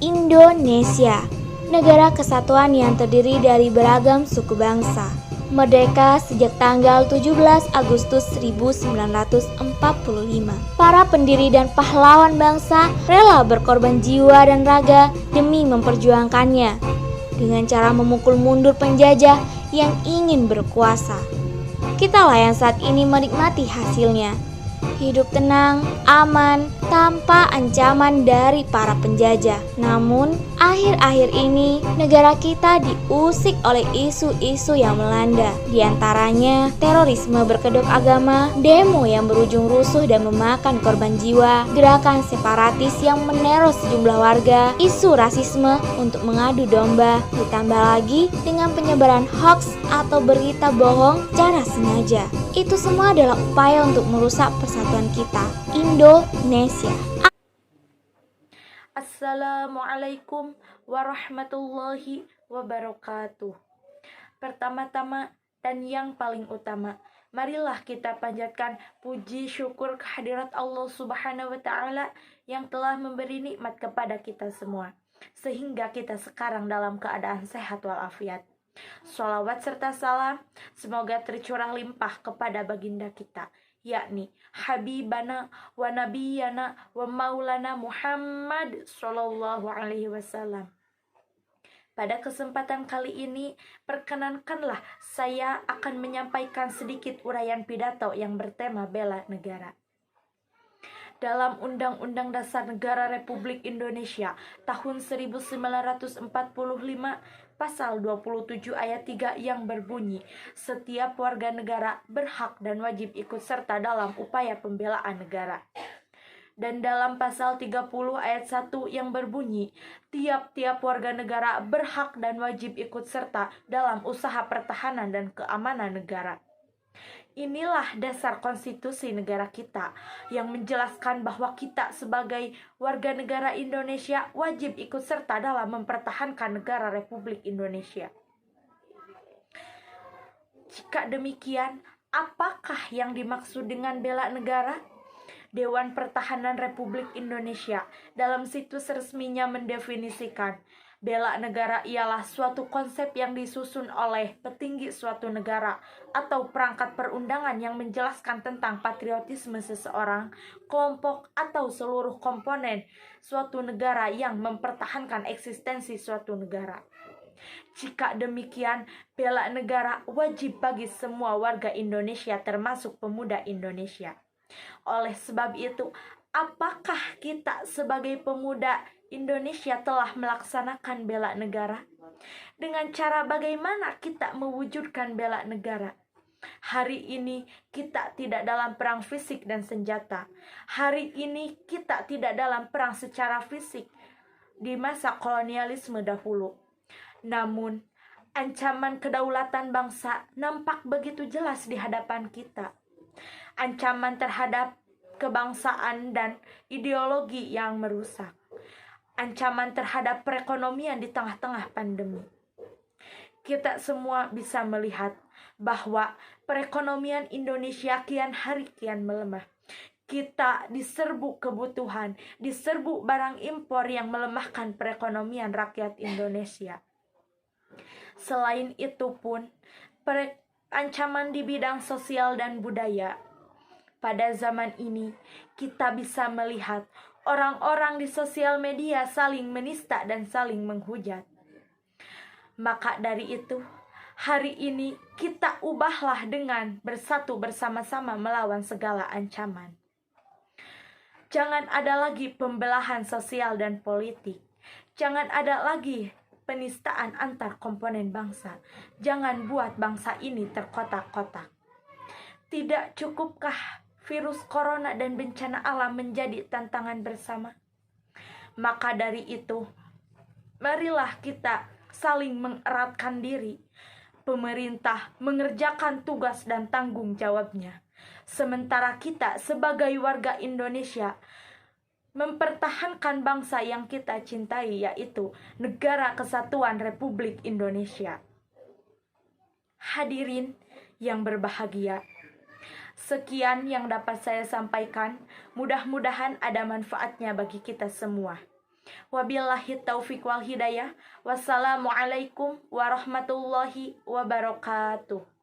Indonesia, negara kesatuan yang terdiri dari beragam suku bangsa. Merdeka sejak tanggal 17 Agustus 1945. Para pendiri dan pahlawan bangsa rela berkorban jiwa dan raga demi memperjuangkannya dengan cara memukul mundur penjajah yang ingin berkuasa. Kitalah yang saat ini menikmati hasilnya. Hidup tenang, aman, tanpa ancaman dari para penjajah. Namun, akhir-akhir ini negara kita diusik oleh isu-isu yang melanda. Di antaranya, terorisme berkedok agama, demo yang berujung rusuh dan memakan korban jiwa, gerakan separatis yang meneror sejumlah warga, isu rasisme untuk mengadu domba, ditambah lagi dengan penyebaran hoax atau berita bohong secara sengaja. Itu semua adalah upaya untuk merusak persatuan kita, Indonesia. Assalamualaikum warahmatullahi wabarakatuh. Pertama-tama dan yang paling utama, marilah kita panjatkan puji syukur kehadirat Allah Subhanahu wa Ta'ala yang telah memberi nikmat kepada kita semua, sehingga kita sekarang dalam keadaan sehat walafiat. Sholawat serta salam semoga tercurah limpah kepada baginda kita, yakni Habibana wa Nabiyana wa Maulana Muhammad Sallallahu Alaihi Wasallam. Pada kesempatan kali ini, perkenankanlah saya akan menyampaikan sedikit uraian pidato yang bertema bela negara. Dalam Undang-Undang Dasar Negara Republik Indonesia tahun 1945, Pasal 27 ayat 3 yang berbunyi, setiap warga negara berhak dan wajib ikut serta dalam upaya pembelaan negara. Dan dalam pasal 30 ayat 1 yang berbunyi, tiap-tiap warga negara berhak dan wajib ikut serta dalam usaha pertahanan dan keamanan negara. Inilah dasar konstitusi negara kita yang menjelaskan bahwa kita sebagai warga negara Indonesia wajib ikut serta dalam mempertahankan negara Republik Indonesia. Jika demikian, apakah yang dimaksud dengan bela negara? Dewan Pertahanan Republik Indonesia dalam situs resminya mendefinisikan, bela negara ialah suatu konsep yang disusun oleh petinggi suatu negara atau perangkat perundangan yang menjelaskan tentang patriotisme seseorang, kelompok, atau seluruh komponen suatu negara yang mempertahankan eksistensi suatu negara. Jika demikian, bela negara wajib bagi semua warga Indonesia termasuk pemuda Indonesia. Oleh sebab itu, apakah kita sebagai pemuda Indonesia telah melaksanakan bela negara? Dengan cara bagaimana kita mewujudkan bela negara? Hari ini kita tidak dalam perang fisik dan senjata. Hari ini kita tidak dalam perang secara fisik di masa kolonialisme dahulu. Namun, ancaman kedaulatan bangsa nampak begitu jelas di hadapan kita. Ancaman terhadap kebangsaan dan ideologi yang merusak. Ancaman terhadap perekonomian di tengah-tengah pandemi. Kita semua bisa melihat bahwa perekonomian Indonesia kian hari kian melemah. Kita diserbu kebutuhan, diserbu barang impor yang melemahkan perekonomian rakyat Indonesia. Selain itu pun, ancaman di bidang sosial dan budaya. Pada zaman ini, kita bisa melihat orang-orang di sosial media saling menista dan saling menghujat. Maka dari itu, hari ini kita ubahlah dengan bersatu bersama-sama melawan segala ancaman. Jangan ada lagi pembelahan sosial dan politik. Jangan ada lagi penistaan antar komponen bangsa. Jangan buat bangsa ini terkotak-kotak. Tidak cukupkah virus corona dan bencana alam menjadi tantangan bersama? Maka dari itu, marilah kita saling mengeratkan diri. Pemerintah mengerjakan tugas dan tanggung jawabnya, sementara kita sebagai warga Indonesia mempertahankan bangsa yang kita cintai, yaitu Negara Kesatuan Republik Indonesia. Hadirin yang berbahagia, sekian yang dapat saya sampaikan. Mudah-mudahan ada manfaatnya bagi kita semua. Wabillahi taufiq wal hidayah. Wassalamualaikum warahmatullahi wabarakatuh.